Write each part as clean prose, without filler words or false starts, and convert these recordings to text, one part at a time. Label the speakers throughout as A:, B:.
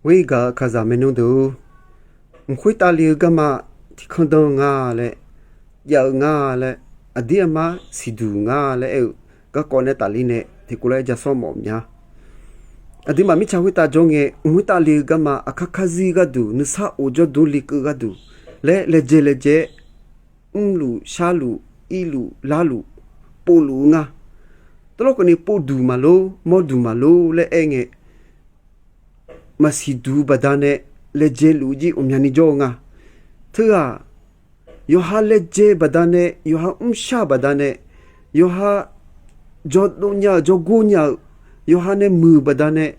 A: ဝေကခါဇာမနုဒူမခွေတာလီကမတီခန္ဒငါလေယောငါလေအဒီအမစီဒူငါလေကကောနဲ့တာလီနဲ့ဒီကိုလေဂျာဆောမောမြာအဒီမမိချဝိတာဂျုံငေငွေတာလီကမအခခဇီကဒူနဆာအိုဂျဒူလီကကဒူလေဂျေလူရှာလူအီလူလာလူပိုလူငါတလောကနေပိုဒူမလိုမောဒူမလိုလေငေမစီဒူဘဒနဲ့လေဂျေလူကြီးအမြန်နီဂျောငါသူကယောဟာလေဂျေဘဒနဲ့ယောဟာရှာဘဒနဲ့ယောဟာဂျောဒုညာဂျောဂူညာယောဟာနဲ့မူဘဒနဲ့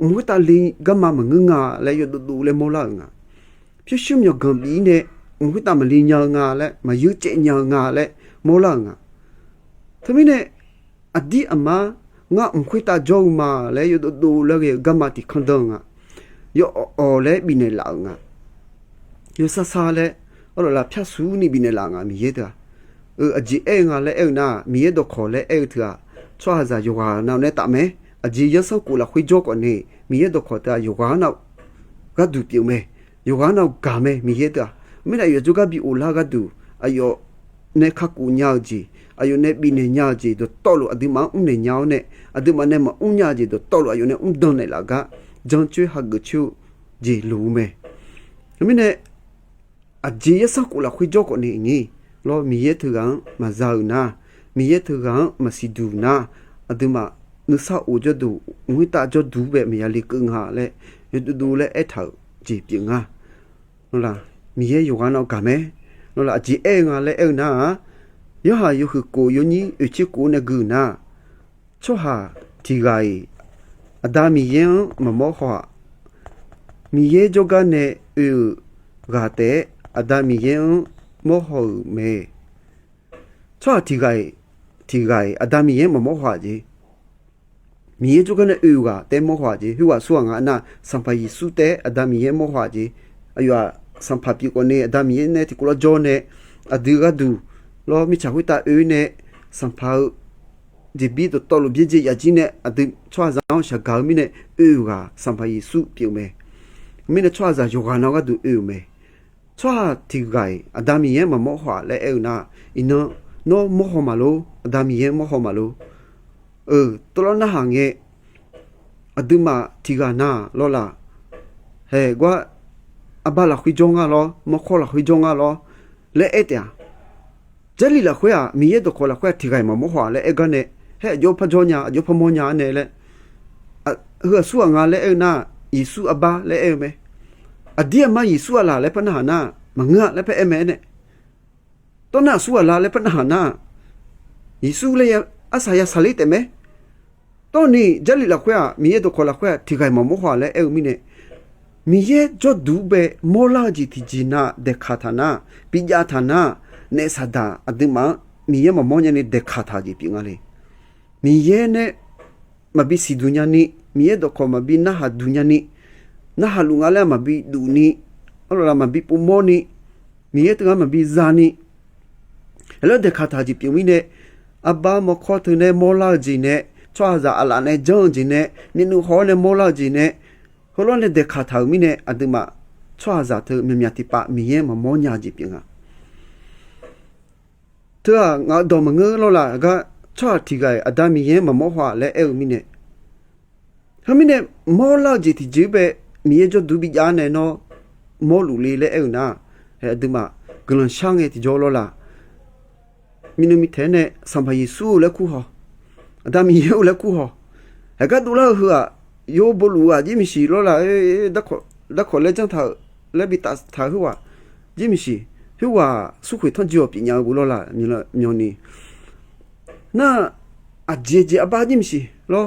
A: မူတာလီကမမငငါလေယဒူလေမောလာငါဖြစ်ရှုမြောဂမ်ဘီနဲ့မူတာမလီညာငါလေမယူကျညာငါလေမောလာငါသမီးနဲ့အဒီအမငါမခွေတာဂျောမာလေယဒူလေဂမတီခန္ဒငါယောအော်လေဘီနေလာငါယောဆဆာလေအော်လာဖြတ်ဆူနီဘီနေလာငါမီရဲတာအဂျီအဲငါလေအဲနာမီရဲတော့ခေါ်လေအဲထကချွာဇာယောဂါနောက်နဲ့တမဲအဂျီရဆောက်ကိုလာခွေကြောကနေမီရဲတော့ခေါ်တာယောဂါနောက်ကဒူပြုံမဲယောဂါနောက်ဂါမဲမီရဲတာမိနယောဂျုကဘီအိုလာကဒူအယောနေခကူညာကြီးအယောနေဘီနေညာကြီးတော့လို့အဒီမအုံနေညာနဲ့အဒီမနဲ့မအုံညာကြီးတော့လို့အယောနေအုံဒွန်နေလာကဂျန်ချွေဟဂချူဂျီလူမဲမိနဲ့အဂျီရဆောက်ကိုလာခွေကြောကနေငီလောမီရဲထကန်မဇာဦးနာမီရဲထကန်မစီဒူနာအဒီမနဆာအိုဂျဒူငွေတာဂျဒူပဲမယလီကငါလေယဒူလေအထောက်ဂျီပြငါနော်လားမီရဲယောကနောက်ကမဲနော်လားအဂျီအဲငါလေအဲနာယောဟာယုခကိုယုန်ကြီးအချစ်ကိုနဂူနာချောဟာဒီဂိုင်အဒါမီယံမမောဟမီရဲဂျိုကနေဂါတဲ့အဒါမီယံမောဟမေချောဒီဂိုင်အဒါမီယံမမောဟကြီးမီရဲဂျိုကနေကတဲမောဟကြီးဟိုကဆူငါအနာစံဖာယီစုတဲ့အဒါမီယံမောဟကြီးအယွာစံဖာပီကိုနေအဒါမီယံနဲ့တီကိုလာဂျိုနေအဒီဂဒူလောမီချာဝိတာနဲ့စံဖာဒီဘီတော့လို့ပြည့်ရကြီးနဲ့အဒီချွာဆောင်ရှာကောင်းမီနဲ့ကစံဖာယီစုပြုံမဲမင်းနဲ့ချွာစာယောဂါနောကဒူမဲချွာတီဂိုင်အဒါမီယံမမောဟလဲနာအင်းနောမောဟမလိုအဒါမီယံမောဟမလိုတော်လနာဟငဲအဒူမာတီဂါနာလောလာဟဲကွာအဘလာခွေဂျုံကလောမခေါ်လာခွေဂျုံကလောလဲအဲ့တဂျလီလာခွေမီရဲတော့ခေါ်လာခွေတီဂိုင်မမောဟလဲအဲ့ကနေဟဲ့ဂျိုဖဂျောညာဂျိုဖမောညာနဲ့လဲဆူငါလဲအဲ့နာယေစုအဘလဲအဲ့မဲအဒီအမယေစုလာလဲပနာနာမငါလဲဖဲအမဲနဲ့တော့နာဆူလာလဲပနာနာယေစုလဲအဆာယဆလိတဲမဲတော့နီဂျလီလာခွေမီရဲတော့ခေါ်လာခွေတီဂိုင်မမောဟလဲအဲ့မီနဲ့မီရဲဂျောဒူဘေမောလာဂျီတီဂျီနာဒေခါသနာပိဂျာသနာနေဆဒါအဒီမမီရဲမမောညာနေဒေခါသာဂျီပြငါလေမီရဲနဲ့မဘီစီဒူညာနီမီရဲတော့ခေါ်မဘီနာဟာဒူညာနီနာဟာလူငါလဲမဘီဒူနီအော်လာမဘီပူမောနီမီရဲတကမဘီဇာနီအဲ့လိုဒေခါသာဂျီပြမီနဲ့အဘာမခေါ်တဲ့နေမောလာဂျီနဲ့ချွာဇာအလာနဲ့ဂျုံဂျီနဲ့မြနူဟောနဲ့မောလာဂျီနဲ့ဟိုလိုနဲ့ဒေခါသာမီနဲ့အဒီမချွာဇာတဲ့မြမြတိပါမီရဲမမောညာဂျီပြငါသူကငါတော်မငယ်လောလာကချွာတီကအဒါမီရဲမမောဟလဲအဲမီနဲ့ဟမီနဲ့မောလာဂျီတီဂျီပဲမီရဲဂျဒူဘီယာနဲ့နော်မောလူလေးလဲအဲနာဟဲ့အဒီမဂလန်ရှောင်းရဲ့တီဂျောလောလာမီနမီထဲနဲ့စံဖာယေစုလဲခုဟောအဒါမီရဲလဲခုဟောဟကဒူလာဟူအယိုဘလူအဂျီမီရှီလောလာဒခေါ်လဲချန်သာလဲဘီတာသာဟူအဂျီမီရှီဟူအစုခွေထွန်ဂျီောပညာဘူးလောလာမြောနီနာအဂျေဂျေအဘာဂျီမီရှီလော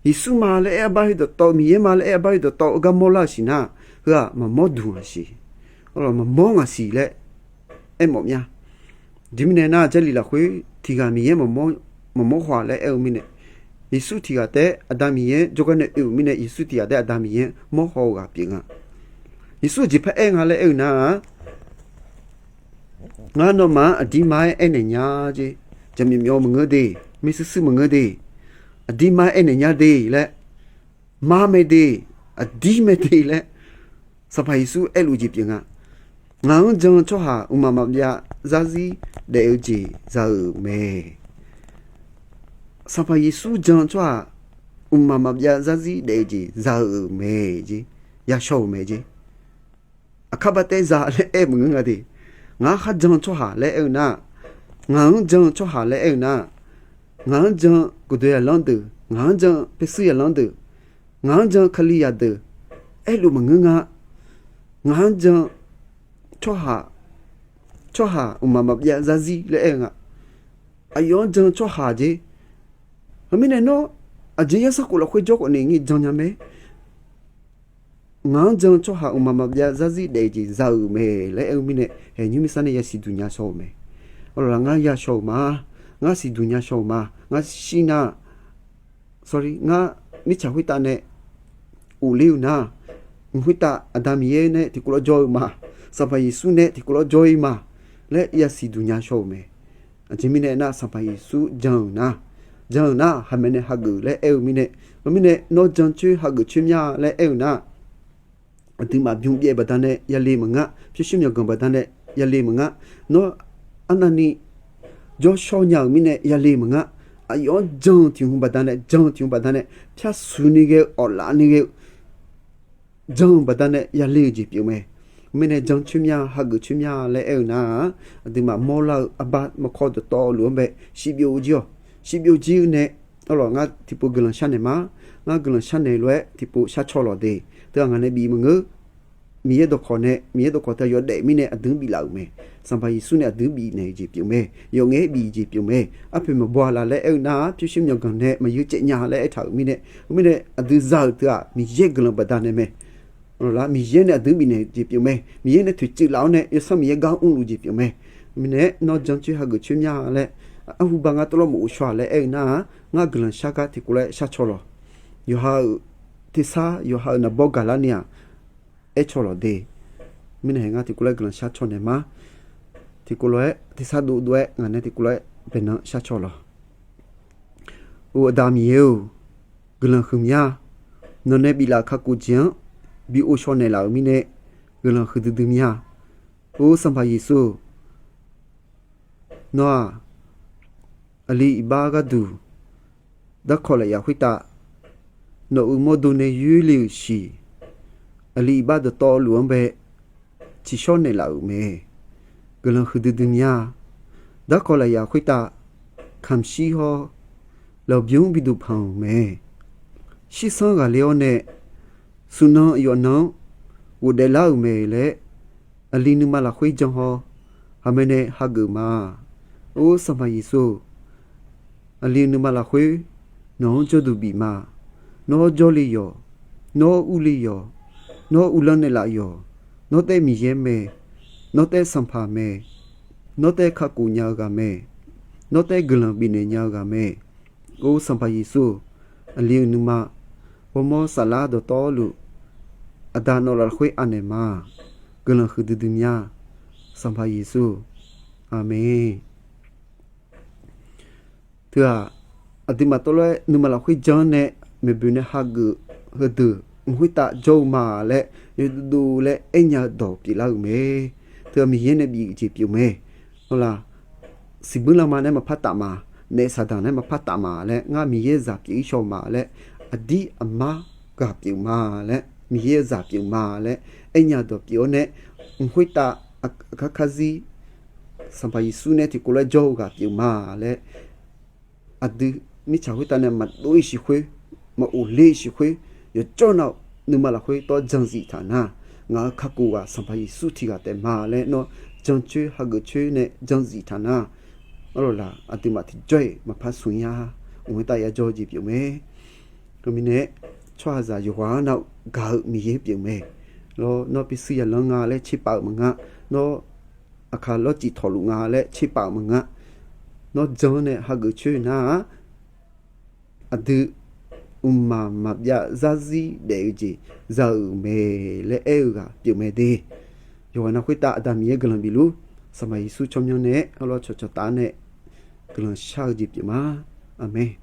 A: ယေစုမာလဲအဘာဟိဒတော်မီယေမာလဲအဘာဟိဒတော်ဂမောလာရှိနာဟူအမမောဒူရှိဟောမမောငါစီလဲအဲမောမြာဒီမီနေနာဂျလီလာခွေတီဂါမီယေမမောခွာလဲအဲမီနေယေစုတီကတဲ့အဒါမီယေဂျိုကနေအမီနေယေစုတီကတဲ့အဒါမီယေမောဟောကပြင်ကယေစုဂျီဖဲငါလဲအဲနာငါတော့မအဒီမိုင်းအဲညာကြီးဂျမီမျိုးမငើဒီမစ္စစမငើဒီအဒီမိုင်းအဲညာဒီလဲမာမေဒီ a di me te le sapai su elu ji pinga ngang jong cho ha umama ya zazi de ji za me sapai su jong cho ha umama ya zazi de ji za me ji ya show me ji akabate za le e munga di nga kha jong cho ha le e na ngang jong cho ha le e na ngang jong ku de long de ngang jong pe su ya long de ngang jong khali ya de e lu munga ngang jong cho ha umama ya zazi le e nga ayon jong cho ha ji hamine no aje ya sa ko la khwe jok ne ngi jong nya me ngang jong cho ha umama ya zazi de ji za me le e mi ne he nyu mi sa ne ya si du nya so me ora nga ya show ma nga si du nya show ma nga shi na sorry nga ni cha hui ta ne u liu na hui ta adam ye ne ti ko joy ma sa pa yesu ne ti ko joy ma le ya si du nya show me aje mi ne na sa pa yesu jong na ha me ne ha gu le e mi ne no jong chu ha gu chu mya le e na ati ma byung bie ba dan ne ya le ma nga phyu shim yo gong ba dan ne ya le ma nga no anani jo show nya mi ne ya le ma nga ayo jong ti hu ba dan ne phya su ni ge o la ni ge jong ba dan ne ya le ji pyu me mi ne jong chu mya ha gu chu mya le e na ati ma mo la aba ma kho de to lu be shi byu ji ne alo nga ti pu glan shan ne ma nga glan shan ne lwe ti pu sha cho lo de ta nga ne bi ma ngu mi ye do kho ta yo de mi ne adung bi la me sam pa yesu ne adung bi ne ji pyu me yo nge bi ji pyu me a phe ma bwa la le e na pyu shim yo gan ne ma yu che nya le e thau mi ne adu za ta mi ye glan ba da ne me la mi ye ne adung bi ne ji pyu me mi ye ne thu chi lao ne yo sam ye ga un lu ji pyu me mi ne no jang chi ha gu chu nya le a hu ba nga to lo mu shwa le e na nga glan sha ka ti ku le sha cho lo yo ha tisa yo ha na bogalania e cholo de mine nga ti kula glan sha chone ma ti kula tisa du due nga ne ti kula bena sha cholo o adam yeu glan khumya no ne bila kha ku jian bi o shone la mine glan khudu du mya o samba yesu no ali ibaga du da khola ya khita no umodu ne yu liu shi ali ba de to luang be chi shon ne la me glan khudu dunya da kola ya khita kham shi ho lo byung bi du phang me shi sang ga leo ne suno yo no wo de la me le ali nu ma la khoi jong ho ha me ne ha gu ma o sama yesu ali nu ma la khoi no jo du bi ma no jolly yo no uli yo no ulan la yo no te mi ye me no te sampha me no te khaku nya ga me no te glan bi ne nya ga me o sampha yesu ali nu ma homo sala do to lu adano la khoi ane ma glan khudu dunya sampha yesu amen tua adima to le nu ma la khoi jan ne me bu ne ha gu hdu hui ta jo ma le du le enya do pi la me thưa mi yen ne bi ji pyu me hola si bu la ma ne ma phat ta ma ne sa da ne ma phat ta ma le nga mi ye za pi sho ma le adi ama ga pyu ma le mi ye za pyu ma le enya do pyu ne hui ta ka khazi sampa yesu ne ti ko le jo ga pyu ma le adi mi cha hui ta ne ma do shi khwe ma u le shi khwe yo cho na nu ma la khwe to jang zi tha na nga kha ku ga sam pa yi su thi ga te ma le no jang chue ha gu chue ne jang zi tha na ro la ati ma thi joy ma pha su ya u ta ya jo ji pyu me ko mi ne chwa za yu wa na ga mi ye pyu me lo no pi su ya lo nga le chi pa ma nga no akha lo chi tho lu nga le chi pa ma nga no jang ne ha gu chue na adu umma mabya zazi deji zau me le ega pyu me de yo na khita adam ye glan bilu samai su chomyo ne alo cho cho ta ne glan sha ji pyu ma amen